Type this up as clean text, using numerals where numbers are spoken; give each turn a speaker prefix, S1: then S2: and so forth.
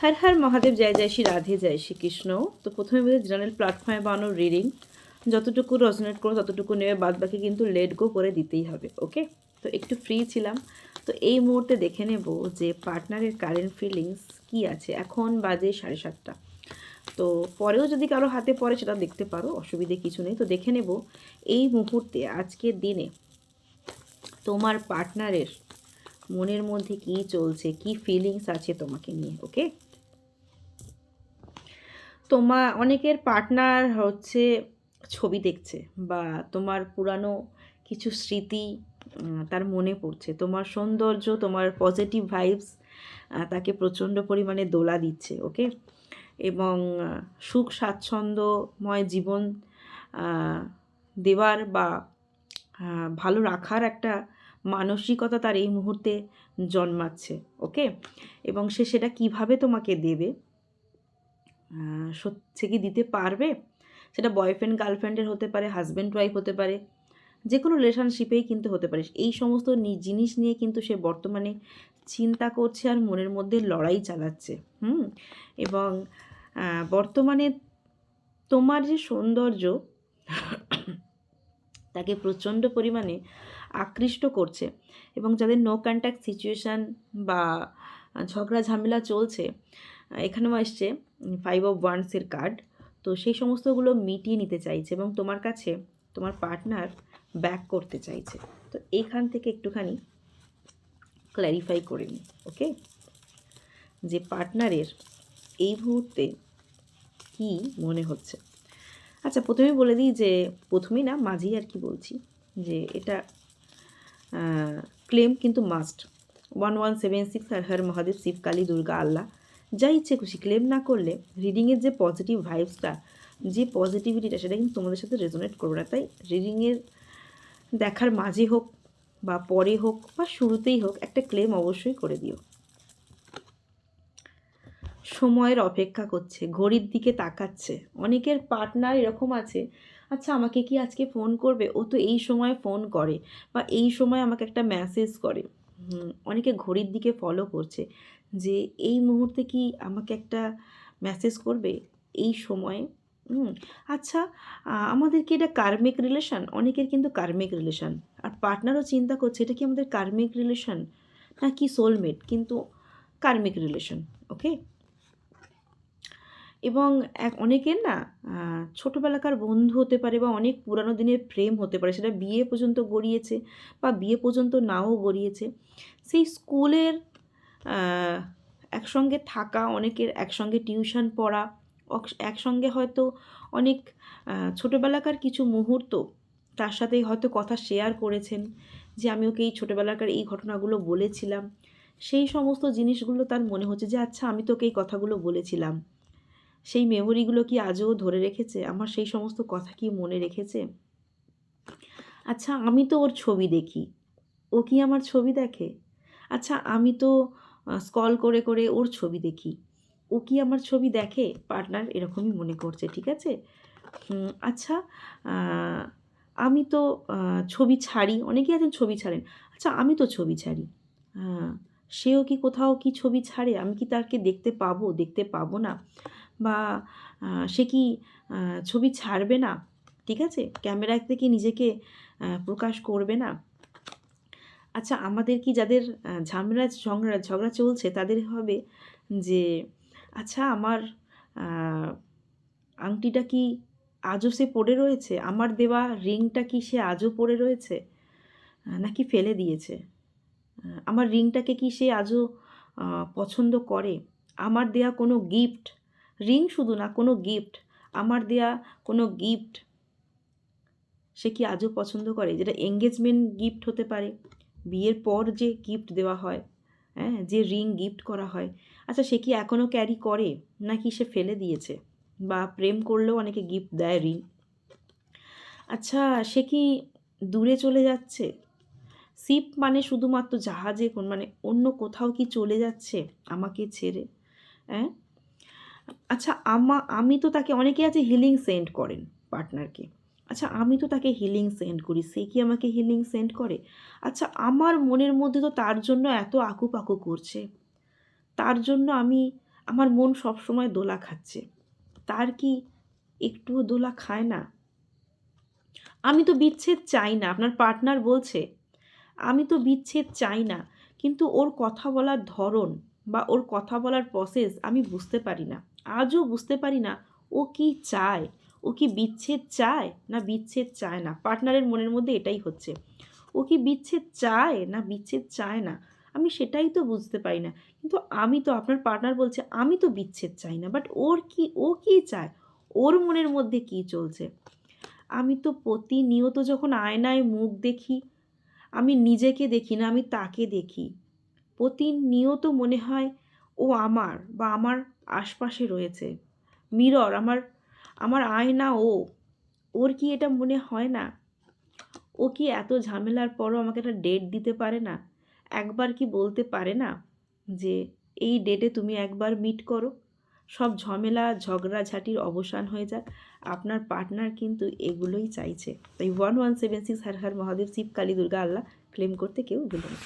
S1: হর হর মহাদেব, জয় জয় শ্রী রাধে, জয় শ্রীকৃষ্ণ। তো প্রথমে বলি জেনারেল প্ল্যাটফর্মে বানানো রিডিং যতটুকু রেজোনেট করো ততটুকু নেবে, বাদ বাকি কিন্তু লেট গো করে দিতেই হবে। ওকে, তো একটু ফ্রি ছিলাম, তো এই মুহূর্তে দেখে নেব যে পার্টনারের কারেন্ট ফিলিংস কি আছে। এখন বাজে 7:30। তো পরেও যদি কারো হাতে পড়ে সেটা দেখতে পারো, অসুবিধে কিছু নেই। তো দেখে নেব এই মুহূর্তে আজকের দিনে তোমার পার্টনারের মনের মধ্যে কি চলছে, কি ফিলিংস আছে তোমাকে নিয়ে। ওকে, অনেকের পার্টনার হচ্ছে ছবি দেখছে, বা তোমার পুরানো কিছু স্মৃতি তার মনে পড়ছে। তোমার সৌন্দর্য, তোমার পজিটিভ ভাইবস তাকে প্রচণ্ড পরিমাণে দোলা দিচ্ছে। ওকে, এবং সুখ স্বাচ্ছন্দ্যময় জীবন দেওয়ার বা ভালো রাখার একটা মানসিকতা তার এই মুহূর্তে জন্মাচ্ছে। ওকে, এবং সে সেটা কিভাবে তোমাকে দেবে, সে কি দিতে পারবে, সেটা বয়ফ্রেন্ড গার্লফ্রেন্ডের হতে পারে, হাজব্যান্ড ওয়াইফ হতে পারে, যে কোনো রিলেশনশিপেই কিন্তু হতে পারে। এই সমস্ত জিনিস নিয়ে কিন্তু সে বর্তমানে চিন্তা করছে আর মনের মধ্যে লড়াই চালাচ্ছে। এবং বর্তমানে তোমার যে সৌন্দর্য তাকে প্রচণ্ড পরিমাণে আকৃষ্ট করছে। এবং যাদের নো কন্ট্যাক্ট সিচুয়েশান বা ঝগড়া ঝামেলা চলছে, এখানেও এসছে 5 অফ ওয়ান্ডসের কার্ড। তো সেই সমস্তগুলো মিটিয়ে নিতে চাইছে এবং তোমার কাছে তোমার পার্টনার ব্যাক করতে চাইছে। তো এইখান থেকে একটুখানি ক্ল্যারিফাই করে নিই। ওকে, যে পার্টনারের এই মুহূর্তে কি মনে হচ্ছে। আচ্ছা, প্রথমে বলে দিই যে, প্রথমেই না, মাঝেই আর কি বলছি যে এটা ক্লেম কিন্তু মাস্ট। 1176 হর হর মহাদেব, শিব, কালী, দুর্গা, আল্লাহ, যা ইচ্ছে খুশি ক্লেম না করলে রিডিংয়ের যে পজিটিভ ভাইবসটা, যে পজিটিভিটিটা, সেটা কিন্তু তোমাদের সাথে রেজোনেট করবে না। তাই রিডিংয়ের দেখার মাঝে হোক বা পরে হোক বা শুরুতেই হোক, একটা ক্লেম অবশ্যই করে দিও। সময়ের অপেক্ষা করছে, ঘড়ির দিকে তাকাচ্ছে। অনেকের পার্টনার এরকম আছে, আচ্ছা আমাকে কি আজকে ফোন করবে, ও তো এই সময় ফোন করে, বা এই সময় আমাকে একটা মেসেজ করে। অনেকে ঘড়ির দিকে ফলো করছে যে এই মুহূর্তে কি আমাকে একটা মেসেজ করবে এই সময়ে। আচ্ছা, আমাদের কি এটা কার্মিক রিলেশন? অনেকের কিন্তু কার্মিক রিলেশন, আর পার্টনারও চিন্তা করছে এটা কি আমাদের কার্মিক রিলেশন নাকি সোলমেট, কিন্তু কার্মিক রিলেশন। ওকে, এবং অনেকের না ছোটোবেলাকার বন্ধু হতে পারে, বা অনেক পুরানো দিনের প্রেম হতে পারে, সেটা বিয়ে পর্যন্ত গড়িয়েছে বা বিয়ে পর্যন্ত নাও গড়িয়েছে। সেই স্কুলের একসঙ্গে থাকা, অনেকের একসঙ্গে টিউশন পড়া, একসঙ্গে হয়তো অনেক ছোটোবেলাকার কিছু মুহূর্ত তার সাথে হয়তো কথা শেয়ার করেছেন, যে আমি ওকে এই ছোটোবেলাকার এই ঘটনাগুলো বলেছিলাম। সেই সমস্ত জিনিসগুলো তার মনে হচ্ছে যে আচ্ছা আমি তোকে এই কথাগুলো বলেছিলাম, সেই মেমোরিগুলো কি আজও ধরে রেখেছে, আমার সেই সমস্ত কথা কি মনে রেখেছে। আচ্ছা, আমি তো ওর ছবি দেখি, ও কি আমার ছবি দেখে। আচ্ছা, আমি তো স্ক্রল করে করে ওর ছবি দেখি, ও কি আমার ছবি দেখে। পার্টনার এরকমই মনে করছে, ঠিক আছে। আচ্ছা, আমি তো ছবি ছাড়ি, অনেকেই আছেন ছবি ছাড়েন। আচ্ছা, আমি তো ছবি ছাড়ি, সেও কি কোথাও কি ছবি ছাড়ে, আমি কি তাকে দেখতে পাবো, দেখতে পাবো না, বা সে কি ছবি ছাড়বে না, ঠিক আছে, ক্যামেরায় থেকে নিজেকে প্রকাশ করবে না। আচ্ছা, আমাদের কি যাদের ঝগড়া চলছে তাদের হবে যে আচ্ছা আমার আংটিটা কি আজও সে পড়ে রয়েছে, আমার দেওয়া রিংটা কি সে আজও পড়ে রয়েছে, নাকি ফেলে দিয়েছে। আমার রিংটাকে কি সে আজও পছন্দ করে, আমার দেয়া কোনো গিফট, রিং শুধু না, কোনো গিফট, আমার দেয়া কোনো গিফট সে কি আজও পছন্দ করে, যেটা এঙ্গেজমেন্ট গিফট হতে পারে, বিয়ের পর যে গিফট দেওয়া হয়, হ্যাঁ, যে রিং গিফট করা হয়। আচ্ছা, সে কি এখনও ক্যারি করে, নাকি সে ফেলে দিয়েছে, বা প্রেম করলেও অনেকে গিফট দেয় রিং। আচ্ছা, সে কি দূরে চলে যাচ্ছে, শিপ মানে শুধুমাত্র জাহাজে, মানে অন্য কোথাও কি চলে যাচ্ছে আমাকে ছেড়ে, হ্যাঁ। আচ্ছা, আমি তো তাকে, অনেকে আছে হিলিং সেন্ড করেন পার্টনারকে। আচ্ছা, আমি তো তাকে হিলিং সেন্ড করি, সে কি আমাকে হিলিং সেন্ড করে। আচ্ছা, আমার মনের মধ্যে তো তার জন্য এত আকুপাকু করছে, তার জন্য আমার মন সবসময় দোলা খাচ্ছে, তার কি একটুও দোলা খায় না? আমি তো বিচ্ছেদ চাই না, আপনার পার্টনার বলছে আমি তো বিচ্ছেদ চাই না, কিন্তু ওর কথা বলার ধরন বা ওর কথা বলার প্রসেস আমি বুঝতে পারি না। আজও বুঝতে পারি না ও কি চায়। ও কি বিচ্ছেদ চায় না বিচ্ছেদ চায় না? পার্টনারের মনের মধ্যে এটাই হচ্ছে। ও কি বিচ্ছেদ চায় না বিচ্ছেদ চায় না? আমি সেটাই তো বুঝতে পারি না। কিন্তু আমি তো, আপনার পার্টনার বলছে আমি তো বিচ্ছেদ চাই না। বাট ও কি চায়? ওর মনের মধ্যে কি চলছে? আমি তো প্রতিনিয়ত যখন আয়নায় মুখ দেখি, আমি নিজেকে দেখি না, আমি তাকে দেখি। প্রতিনিয়ত মনে হয় ও আমার বা আমার আশপাশে রয়েছে। মিরর আমার, আমার আয়না ও। ওর কি এটা মনে হয় না? ও কি এত ঝামেলার পরও আমাকে একটা ডেট দিতে পারে না? একবার কি বলতে পারে না যে এই ডেটে তুমি একবার মিট করো, সব ঝামেলা ঝগড়াঝাটির অবসান হয়ে যাক? আপনার পার্টনার কিন্তু এগুলোই চাইছে। তাই 1176 হর হর মহাদেব, শিব কালী দুর্গা আল্লাহ ক্লেম করতে কেউ ভুলো না।